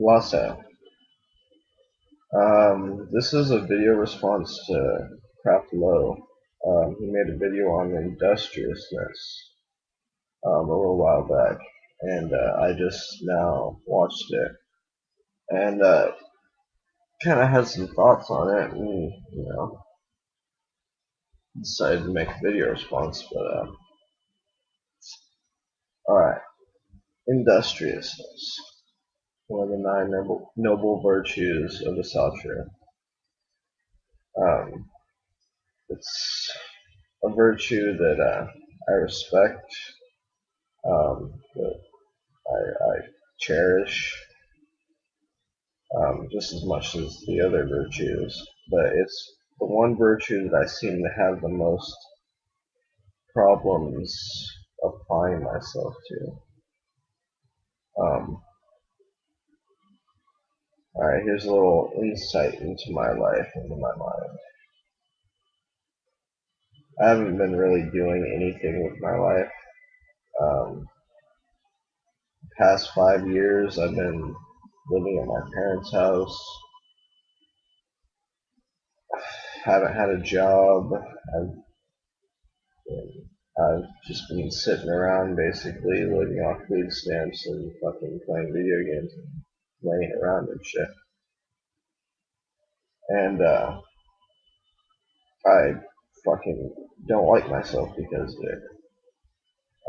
Lasso. This is a video response to Kraft. He made a video on industriousness a little while back, and I just now watched it, and kind of had some thoughts on it, and decided to make a video response. But all right, industriousness, one of the nine noble virtues of Asatru. Um, it's a virtue that I respect, that I cherish just as much as the other virtues, but it's the one virtue that I seem to have the most problems applying myself to. Um, Alright, here's a little insight into my life, into my mind. I haven't been really doing anything with my life. Past 5 years, I've been living at my parents' house. Haven't had a job. I've just been sitting around basically living off food stamps and fucking playing video games and laying around and shit. And I fucking don't like myself because of it.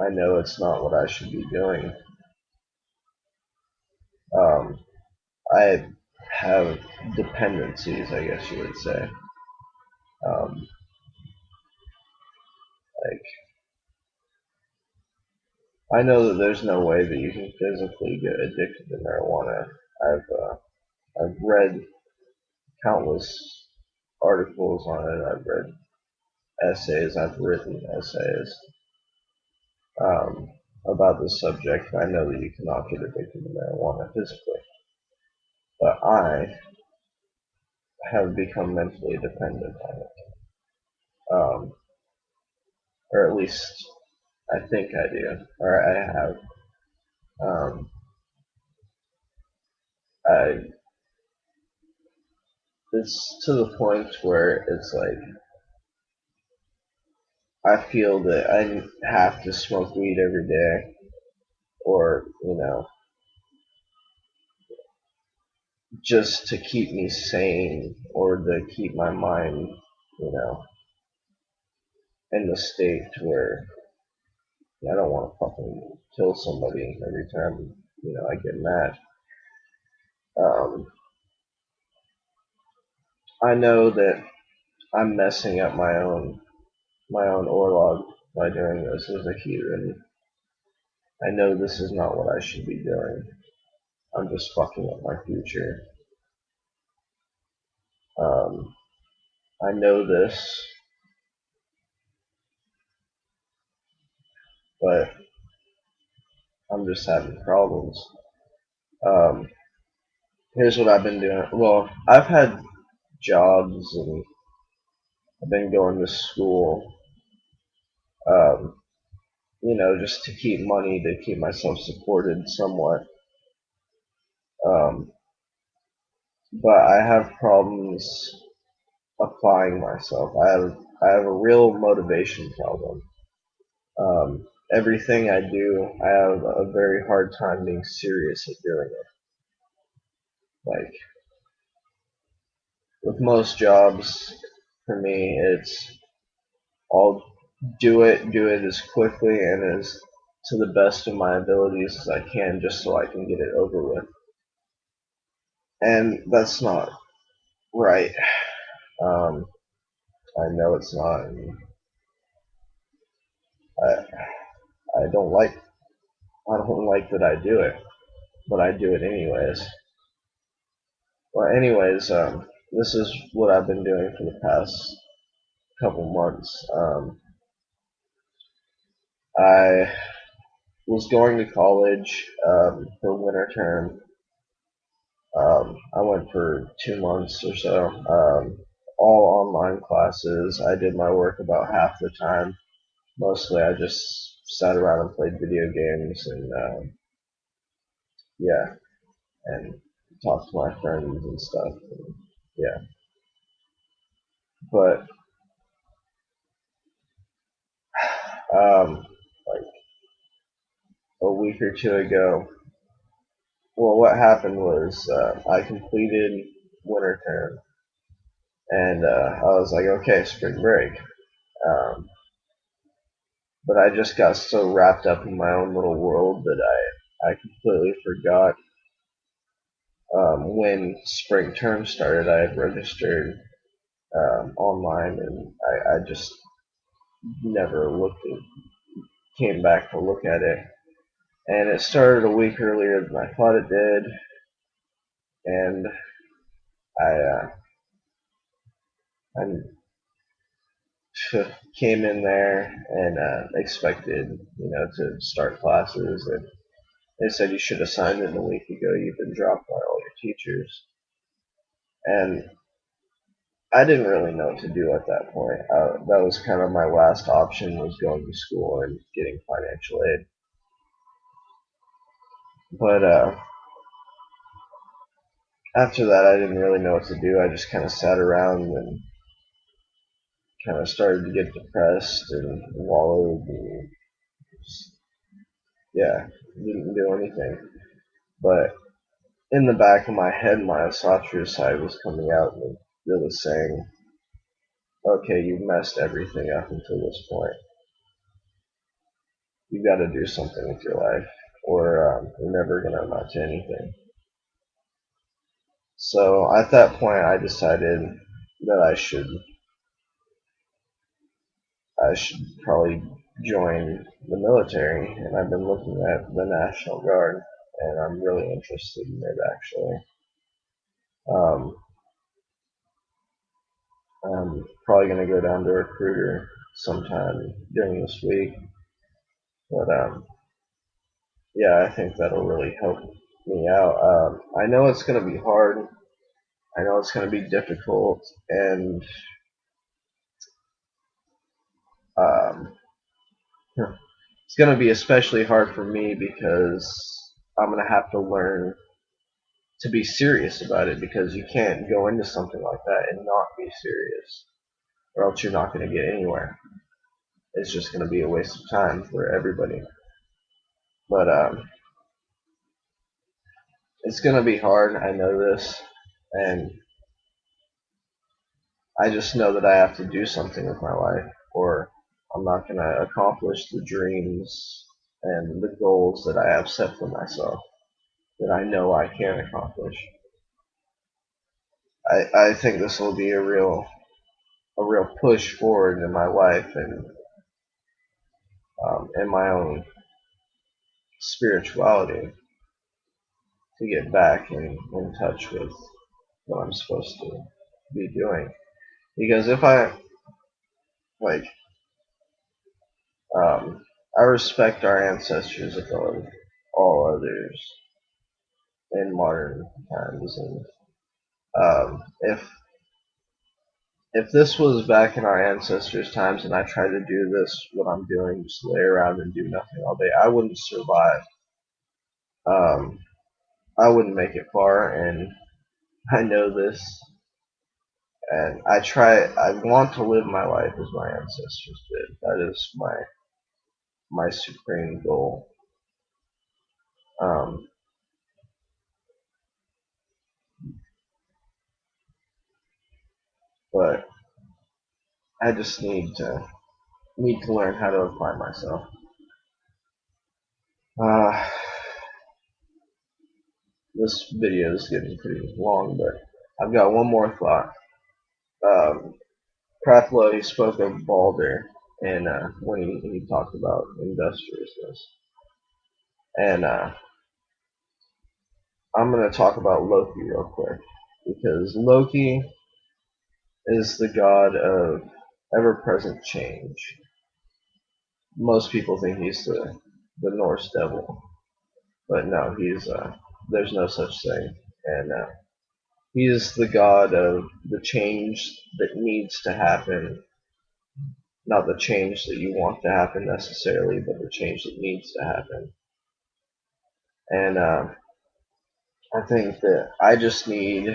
I know it's not what I should be doing. Um, I have dependencies, I guess you would say. Um, like, I know that there's no way that you can physically get addicted to marijuana. I've read countless articles on it. I've read essays. I've written essays about this subject. I know that you cannot get addicted to marijuana physically, but I have become mentally dependent on it, or at least I think I do, or I have. Um, I It's to the point where it's like I feel that I have to smoke weed every day, or just to keep me sane, or to keep my mind, you know, in the state where I don't want to fucking kill somebody every time I get mad. Um, I know that I'm messing up my own orlog by doing this as a human. I know this is not what I should be doing. I'm just fucking up my future. Um, I know this, but I'm just having problems. Um, Here's what I've been doing. Well, I've had jobs and I've been going to school, um, just to keep money, to keep myself supported somewhat. Um, but I have problems applying myself. I have a real motivation problem. Everything I do, I have a very hard time being serious at doing it. Like with most jobs, for me, it's I'll do it as quickly and as to the best of my abilities as I can, just so I can get it over with. And that's not right. Um, I know it's not. And I I don't like I don't like that I do it, but I do it anyways. Well, anyways, this is what I've been doing for the past couple months. I was going to college for winter term. I went for 2 months or so, all online classes. I did my work about half the time. Mostly, I just sat around and played video games, and yeah, and talk to my friends and stuff. And yeah, but like a week or two ago, well, what happened was I completed winter term, and I was like, okay, spring break. Um, but I just got so wrapped up in my own little world that I completely forgot when spring term started. I had registered online, and I just never came back to look at it. And it started a week earlier than I thought it did, and I I came in there and expected, to start classes, and they said you should have signed in a week ago. You've been dropped by all your teachers, and I didn't really know what to do at that point. That was kind of my last option, was going to school and getting financial aid. But after that, I didn't really know what to do. I just kind of sat around and kind of started to get depressed and wallowed, and just, yeah, didn't do anything. But in the back of my head, my Asatru side was coming out, and it was saying, okay, you've messed everything up until this point. You've got to do something with your life, or you're never going to amount to anything. So at that point, I decided that I should probably join the military, and I've been looking at the National Guard, and I'm really interested in it actually. Um, I'm probably going to go down to recruiter sometime during this week, but yeah, I think that'll really help me out. I know it's going to be hard. I know it's going to be difficult, and um, it's going to be especially hard for me because I'm going to have to learn to be serious about it, because you can't go into something like that and not be serious, or else you're not going to get anywhere. It's just going to be a waste of time for everybody. But it's going to be hard. I know this, and I just know that I have to do something with my life, or I'm not going to accomplish the dreams and the goals that I have set for myself, that I know I can accomplish. I think this will be a real push forward in my life, and in my own spirituality, to get back in touch with what I'm supposed to be doing. Because if like, um, I respect our ancestors above all others in modern times, and if this was back in our ancestors' times, and I tried to do this, what I'm doing, just lay around and do nothing all day, I wouldn't survive. Um, I wouldn't make it far, and I know this, and I want to live my life as my ancestors did. That is my supreme goal. Um, but I just need to learn how to apply myself. Uh, this video is getting pretty long, but I've got one more thought. Um, Kraft, he spoke of Balder, and when he talked about industriousness, and I'm gonna talk about Loki real quick, because Loki is the god of ever-present change. Most people think he's the Norse devil, but no, there's no such thing, and he is the god of the change that needs to happen, not the change that you want to happen necessarily, but the change that needs to happen. And I think that I just need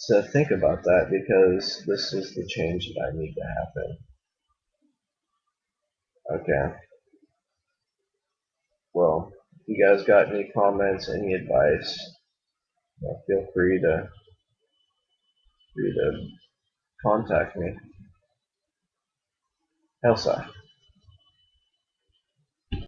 to think about that because this is the change that I need to happen. Okay. Well, if you guys got any comments, any advice, feel free to contact me. Elsa.